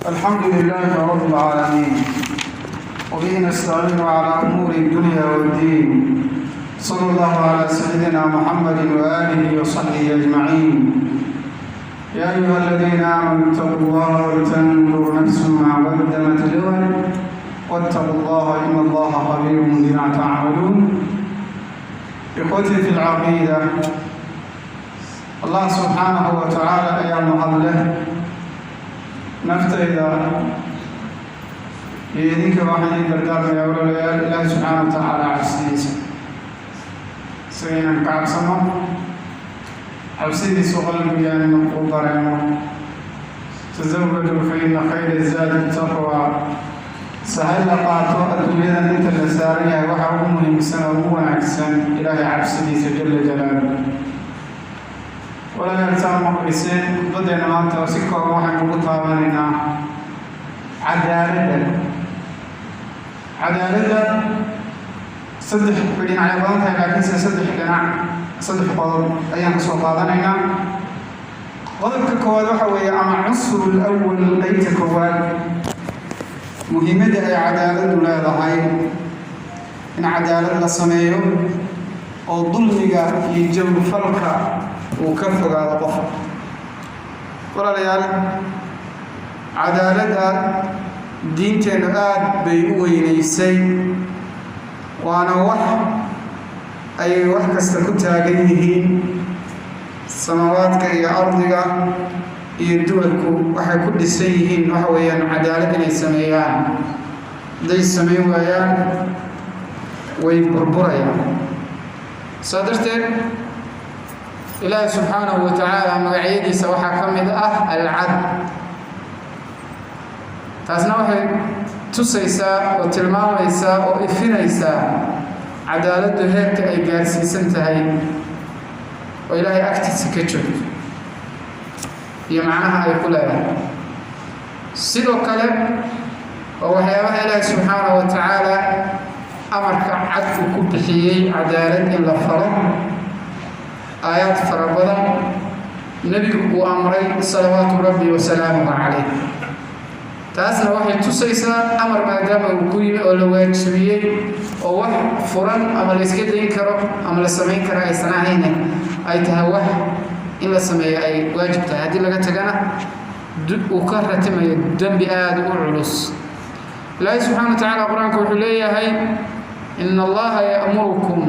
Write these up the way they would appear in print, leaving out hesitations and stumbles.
الحمد لله رب العالمين وبه نستعين على أمور الدنيا والدين صلى الله على سيدنا محمد وآله وصحبه أجمعين يا أيها الذين آمنوا اتقوا الله ولتنظر نفس ما قدمت لغد واتقوا الله إن الله خبير بما تعملون. إخوتي في العقيدة الله سبحانه وتعالى أيام الله naftayda iyo idinka waxaan idin dardaarmaya walaalayaal ilaahi subxaana wa tacaala cabsidiisa isaga inaan ka cabsano cabsidiisu qalbiga inuu ku dareemo tasawwadu fa inna khayra zaadi taqwa sahal la qaato adduunyadan inta la saaran yahay waxa ugu muhiimsan oo ugu wanaagsan ilaahay cabsidiisa jalla jalaaluhu. walaalayaal saan maqlayseen khudbadeena maanta oo si kooban waxaynu ugu taabanaynaa cadaaladda saddex dhinacay badan tahay laakiinse saddex qodob ayaan ka soo qaadanaynaa. qodobka koowaad waxa weeye ama cunsurul awwal qaybta koowaad muhiimadda ay cadaaladdu leedahay in cadaalad la sameeyo oo dulmiga iyo jawrfalka uu ka fogaado qofka. walaalayaal cadaaladda diinteennu aad bay u weynaysay waana wax ay wax kasta ku taagan yihiin samawaadka iyo ardiga iyo duwalku waxay ku dhisan yihiin waxa weeyaan cadaalad inay sameeyaan. hadday samayn waayaan way burburayaan. saa darteed ilaahi subxaanahu wa tacaala magacyadiisa waxaa ka mid ah alcadl. taasna waxay tusaysaa oo tilmaamaysaa oo ifinaysaa cadaaladdu heerka ay gaarsiisan tahay oo ilaahay agtiisa ka joogto iyo macnaha ay ku leedahay. sidoo kale oo waxyaabaha ilaahi subxaanahu wa tacaala amarka cad uu ku bixiyey cadaalad in la falo aayaad fara badan nebigu uu amray salawaatu rabbi wasalaamuhu calayh. taasna waxay tusaysaa amar maadaama uu ku yimi oo la waajibiyey oo wax furan ama la iska dayn karo ama la samayn karo aysan ahayna ay tahay wax in la sameeyo ay waajib tahay. haddii laga tagana uu ka ratimayo dembi aada u culus. ilaahi subxaana wa tacaala qur-aanka wuxuu leeyahay ina allaha ya'murukum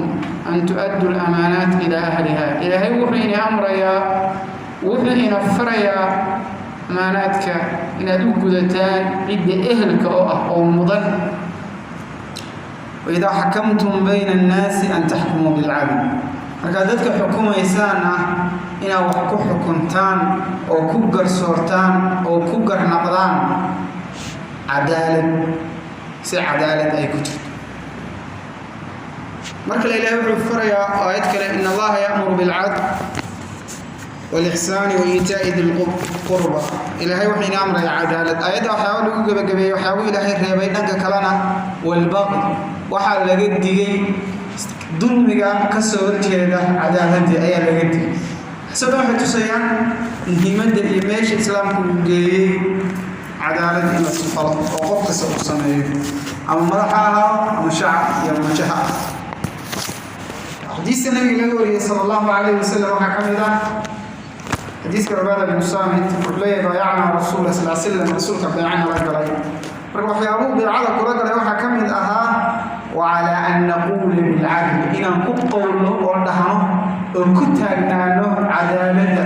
an tu'addu al-amaanaat ilaa ahliha. ilaahay wuxuu ina amrayaa wuxuu ina farayaa amaanaadka inaad u gudataan cidda ehelka oo ah oo mudan. waidaa xakamtum bayna annaasi an taxkumuu bilcadl. markaad dadka xukumaysaana inaad wax ku xukuntaan oo ku garsoortaan oo ku garnaqdaan cadaalad si cadaalad ay ku jirto. marka ilaahay wuxuu farayaa aayad kale in allaha ya'muru bilcadl walixsaani wa iitaa'i dil qurba. ilaahay wuxuu ina amrayaa cadaalad. aayadda waxyaaba lagu gebagabeeyey waxyaabuu ilaahay reebay. dhanka kalena walbaqd waxaa laga digay dulmiga ka soo horjeeda cadaaladii ayaa laga digay. sabab waxay tusayaan muhiimadda iyo meesha islaamku uu geeyey cadaalad in la sifalo oo qof kasta uu sameeyo ama madax ha ahaa ama shacab iyo majaha ah. xadiiska nabiga laga wariyey sala allahu calayhi wasalam waxaa ka mid ah xadiiska cubaada binu saamit wuxuu leeyahay baayacnaa rasuula sal slam rasuulka beecana la galay. marka waxyaabuu beecada kula galay waxaa ka mid ahaa wacalaa an naquula bilcadl inaan ku qowlno oo dhahno oo ku taagnaano cadaaladda.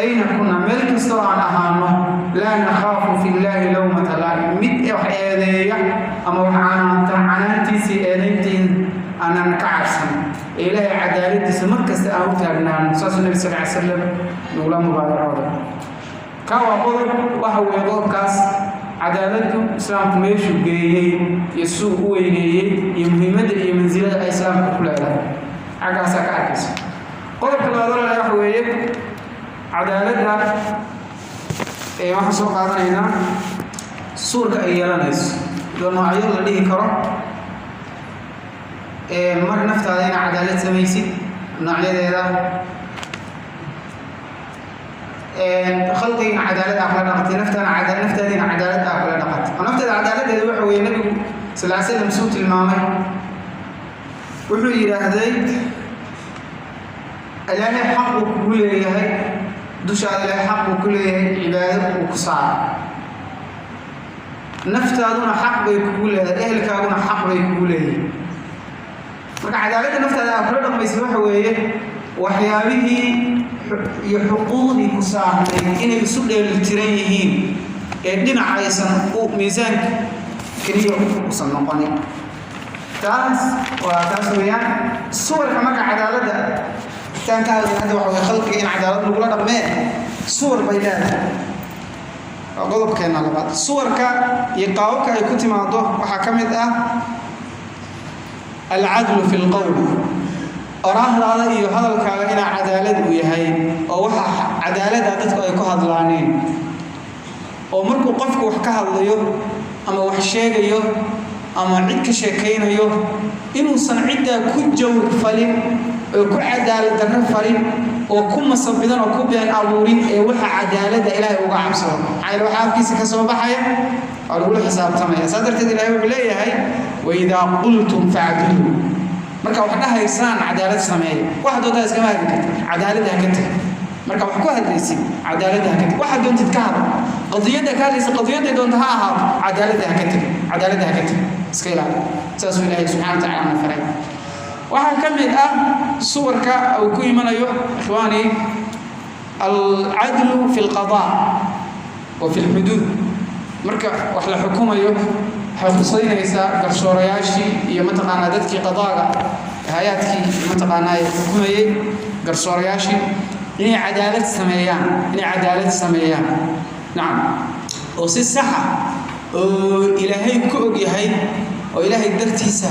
ayna kuna meel kastoo aan ahaano laa nakhaafu fi llaahi lawmata laa'im mid wax eedeeya ama wax canaantiisii eedayntiin aanan ka cabsan ee ilaahay cadaaladiisa mar kasta aan u taagnaano. saasuu nebi sal ly slam nugula mubaayacooda. kaa waa qodob waxa weeye qodobkaas cadaaladdu islaamku meeshuu geeyey iyo suu u weyneeyey iyo muhiimadda iyo mansilada ay islaamka ku leedahay xaggaasaa ka arkaysa. qodobka labaad walaalayaal waxa weeye cadaaladda waxaan soo qaadanaynaa suurka ay yeelanayso iyo noocyada la dhihi karo mar naftaada inaad cadaalad samaysid noocyadeeda خلقي عدالة أخلاق نقطة نفتنا عدالة أخلاق نقطة ونفتنا عدالة اللي هو النبي صلى الله عليه وسلم سوت المامي وحي إلى هذيك إلهي حق كل إلهي دوش على إلهي حق كل عبادة وكسار نفتنا حق بيقول أهل كانوا حق بيقول marka cadaaladda naftaada aad kula dhaqmaysid waxa weeye waxyaabihii iyo xuquuqdii ku saartay inay isu dheelitiran yihiin ee dhinaca aysan u miisaanka keliya usan noqonin taas weeyaan suwarka marka cadaaladda intaan ka hadlay hadda waxa weeye khalqiga in cadaalad lagula dhaqmee suwar bay leedahay waa qodobkeena labaad suwarka iyo qaababka ay ku timaado waxaa ka mid ah العدل في القول أراه هذا هذا الكلام إن عدالة وياهي أو عدالة dadku ay ku hadlaaneen oo markuu qofku wax ka hadlayo ama wax sheegayo ama cid ka sheekaynayo inuu san cidda ku jawr falin oo ku cadaalad darro falin oo ku masabidan oo ku been abuurin ee waxa cadaaladda Ilaahay uga cabsado ay waxa afkiisa ka soo baxaya oo lagu xisaabtamaya sadarteed Ilaahay wuxuu leeyahay وإذا قلتم فاعدلوا marka wax dhahaysaan cadaalad sameey wax dooda iska maagin cadaalad ha ka tag marka wax ku hadlaysid cadaalad ha ka tag wax doontid ka hada qadiyada kaalisa qadiyada doonta ha ahaato cadaalad ha ka tag iska ilaali saas Ilaahay subhanahu wa ta'ala faray waxa kamid ah suwarka oo ku imanayo ikhwaani al-adl fi al-qada' wa fi al-hudud marka wax la xukumayo حقوقينيسا قرصورياشي iyo mataqaana dadkii qadaaga hay'adkii mataqaana ay xukumayay قرصورياشي inay cadaalad sameeyaan naam oo si sax ah oo Ilaahay ku og yahay oo Ilaahay dartiisa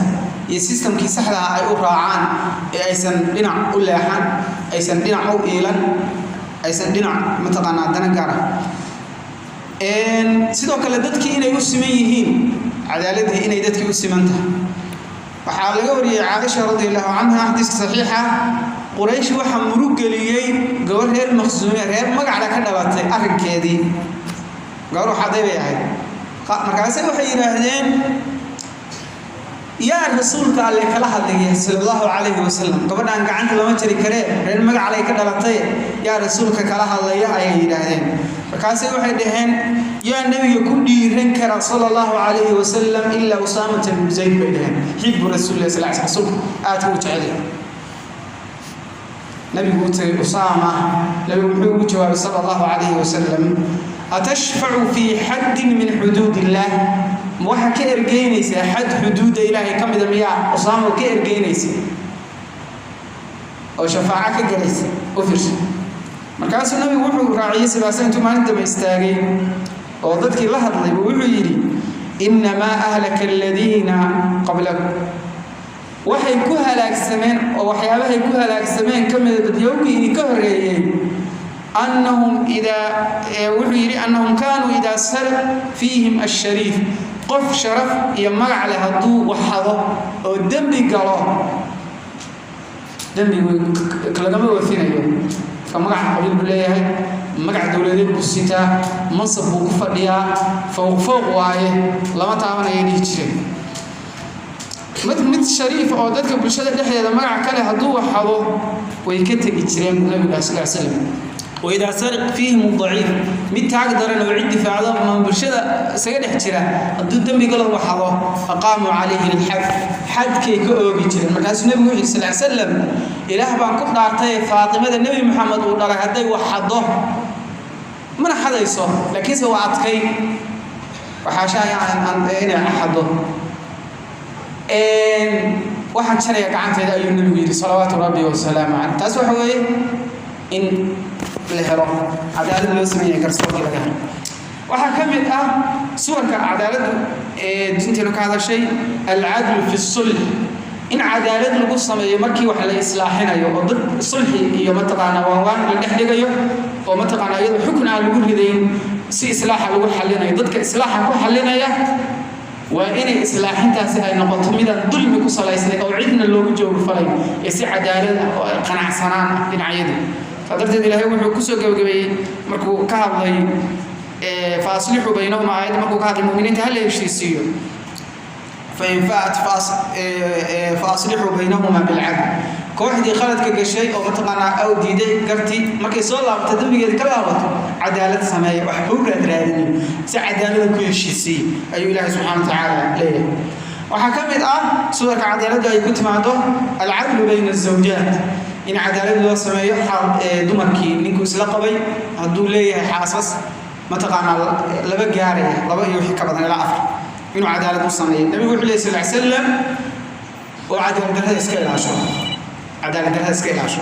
iyo systemkii saxda ah ay u raacaan ee aysan dhinac u leexan aysan dhinac u eelan aysan dhinac mataqaana dana gaar ah sidoo kale dadkii inay u siman yihiin cadaaladii inay dadkii u simantahay waxa laga wariyay Aisha radhiyallahu anha hadis saxiixa Quraysh waxa murugeliyay gabar reer Makhzuum reer magaca ka dhalatay arrinkeedii gabar waxa day ahayd markaas waxay yiraahdeen ya rasuulka Allah kala hadlay sallallahu alayhi wasallam gabadhan gacanta lama jari kare reer magaca ka dhalatay ya rasuulka kala hadlaya ay yiraahdeen markaas waxay dhaheen ya nabiga ku dhiiran kara sallallahu alayhi wasallam illa Usama ibn Zayd baydahan hibbu rasuulullah sallallahu alayhi wasallam aatu jecel nabigu uu Usama nabigu wuxuu jawaabay sallallahu alayhi wasallam atashfa'u fi hadd min hududillah waxa ka ergeynaysa had xuduud Ilaahay kamida miya Usama ka ergeynaysa oo shafaaca ka galaysa oo fiirsan markaas nabigu wuxuu raaciyay sidaasay intuu maalinta ma istaagay oo dadkii la hadlay wuxuu yiri inma ahlaka alladina qablakum waxay ku halaagsameen oo waxyaabahay ku halaagsameen kamid dadyoogii ka horeeyay annahum wuxuu yiri annahum kanu idha sarq fihim ash-sharif qof sharaf iyo magac leh haduu waxado oo dambi galo dambi kala ma wafinayo magac qabiil bileeyahay magac dawladeed ku sita mansab uu ku fadhiyaa fawq waaye lama taabanay jireen mid shariif oo dadka bulshada dhexdeeda magac kale haduu waxado way ka tagi jireen nabiga sallallahu alayhi wasallam وإذا سرق فيهم الضعيف مت عقدرنا وعد دفاعه من برشده isaga dhex jira haduu dambi galo waxado aqaamu alayhi alhad hadkay ka oogi jireen markaas nabigu sallallahu alayhi wasallam ilaah baan ku dhaartay Faatimada nabi Muhammad uu dhalay haday waxado mana xadayso laakiin soo adkay waxa shaayaan inay xado waxaan shareeya gacanteeda ayuu nabigu yiri salawaatu rabbi wa salaamu alayhi taas waxa weeye in lehero cadaalad loo sameeyay garsoorka laga helo waxa kamid ah suwarka cadaalad ee dinteena ka hadashay al-adl fi sulh in cadaalad lagu sameeyo markii wax la islaaxinayo oo dad sulhi iyo mataqaana waan la dhexdhigayo oo mataqaana iyadoo xukun aan lagu ridayn si islaaxa lagu xalinayo dadka islaaxa ku xalinaya وإن إصلاحintaasi ay noqoto midaan dulmi ku salaysnay oo cidna loogu joogo falay ee si cadaalad ah oo qanacsanaan dhinacyada fadarteed Ilaahay wuxuu ku soo gabagabeeyay markuu ka hadlay faaslihu baynahuma ayad markuu ka hadlay muuminiinta hal heshiisiyo فإن فات فاصلحوا بينهما بالعدل kooxdii khaladka gashay oo mataqaana aw diiday garti markay soo laabtay dambigeeda ka laabato cadaalad sameeyo wax uu raadin si cadaalad ku heshiisay ayuu Ilaahay subhanahu wa ta'ala leeyahay waxa kamid ah sida cadaaladda ay ku timaado al-adl bayna az-zawjat in cadaalad loo sameeyo dumarkii ninku isla qabay haduu leeyahay xaasas mataqaana laba gaaray laba iyo wixii ka badan ilaa afar inuu cadaalad u sameeyo nabigu wuxuu leeyahay sallallahu alayhi wasallam oo cadaalad iska ilaasho عدالة هذا كيلاش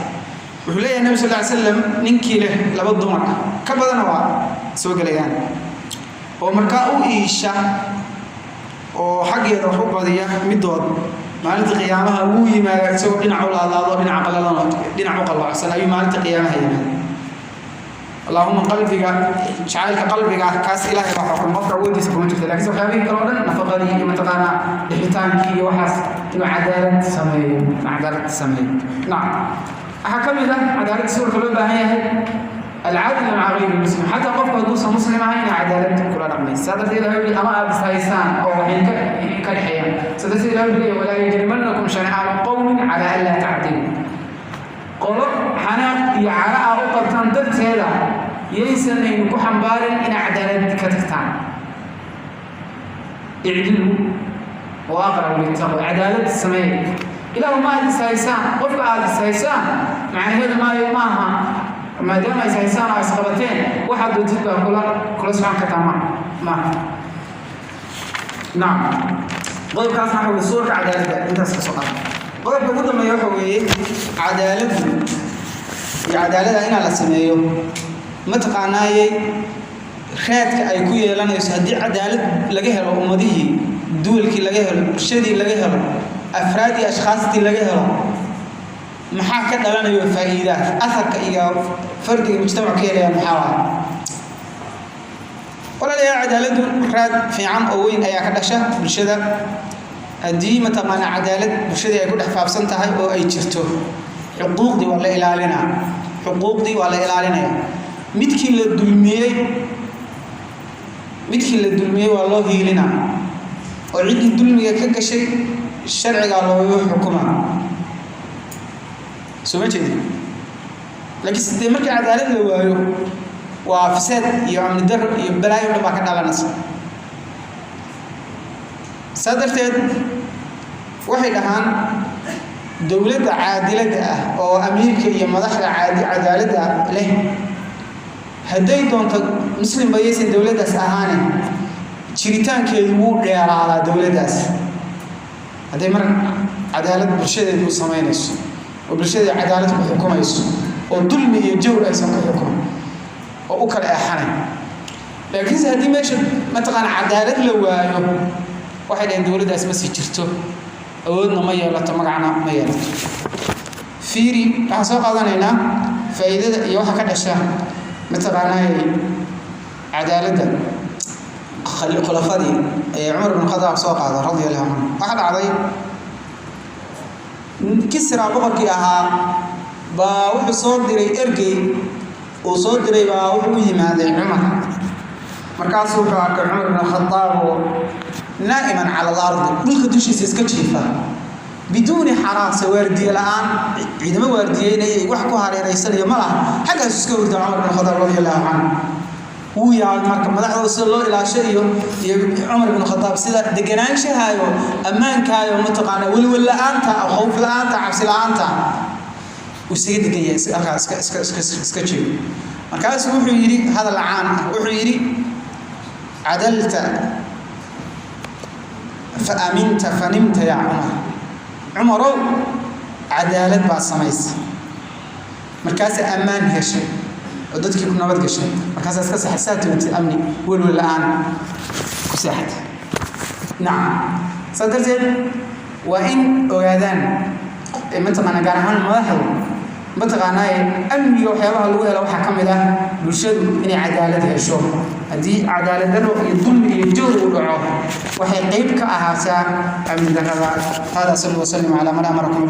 وحليه النبي صلى الله عليه وسلم ننكي له لبض مرة كبدنا وا سوق ليان ومركاو إيشا وحقي هذا حب هذيا مدود مالت قيامها وي ما سوى دين عول الله دين عقل الله دين عقل الله أحسن أي مالت قيامها هي اللهم قلبك شعالك قلبك كاس إلهي وحفر مفر ودي سكون جدا لكن سوف هذه كرونا نفقري متقانا لحيتانكي وحاس إنه عدالة سمي عدالة سمي نعم أحكم إذا عدالة سورة الأولى هي العدل مع غير المسلم حتى قفوا دوسة مسلمة هي عدالة كل رقمين سادتي لها أما بسايسان أو حين كالحياة سادتي لها ولا يجرمنكم شنعان قوم على ألا تعدلوا قولوا حناق يعراء أقبتان درت هذا يسن إنكو حنبار إن عدالة كتكتان اعدلوا وأقرأوا للتقوى عدالة السماء إلى ما هذه السايسان قفل هذه السايسان مع هذا ما يماها ما دام السايسان أو سقبتين واحد يتبع كل سبحان كتاما ما نعم قول كاسنا حول الصورة عدالة انت سكسوقات قول بقدر ما يحوي عدالة عدالة هنا لسمايو متقعناي خياتك أي كوي لنا يسهدي عدالة لجهة أمضيه دول كي لجهة شدي لجهة أفراد أشخاص تي لجهة محاكاة لنا يفائدات أثر كإيجا فرق المجتمع كيريا محاوى ولا لي عدالة أفراد في عام أوين أي كدشة بالشدة دي متقعنة عدالة بالشدة يقول حفاظ سنتها أو أي تشتو حقوق دي ولا إلالنا حقوق دي ولا إلالنا متكل الدلمية والله لنا وعيد الدلمية كشيء الشرع قال له حكمه سمعت دي لكن استمرك عدالة لو وفساد يعمل در يبلاي ولا ما كان على ناس صدرت واحد هان دولة عادلة أو أمريكا هي مدخل عدالة له هدي دونت مسلم بيس الدولة داس أهاني شريطان كيلو غير على دولة داس هدي مر عدالة برشة دو سماينس وبرشة عدالة بحكومة وظلم يجور أيضا كحكومة وأكل أحنا لكن هدي ماشي مثلا عدالة لو واحد عند دولة داس بس يشرتو أودنا ما يلا تمرعنا ما يلا فيري حسب قضانا فإذا يوحى كدشة مثلا عدالة خلفاء عمر بن الخطاب سوق هذا رضي الله عنه أحد عظيم كسر بقك ياها باوح صوت دري إرجي وصوت دري باوح ماذا عمر مركز سوق عمر بن الخطاب نائما على الأرض بالخدوش يسكتشفه بدون حراسة وردية الآن عندما ورديين يحكوا على رئيسنا يملا حاجة سكوت عمر بن الخطاب رضي الله عنه ويا مركب مدح وصل له إلى شيء عمر بن الخطاب سيدا دقنان شهايو أمان كايو متقانا ولا أنت أو خوف لا أنت عبس لا أنت وسيد دقيقة سكتشي مركز وحيري هذا العام وحيري عدلت فأمنت فنمت يا عمر عدالة بعد سميس مركز أمان هشام ودتك كنا بدك شيء مركز أساس حسات وأنت أمني ولا الآن كساحت نعم صدرت وإن أويدان مثل ما نقارهان ملاحظ mataqaanaa amniga waxyaabaha lagu helo waxaa ka mid ah bulshadu inay cadaalad hesho haddii cadaalad darro iyo dulmi iyo jawr uu dhaco waxay qayb ka ahaataa amni darrada hada sallallahu alayhi wa sallam ala man amarakum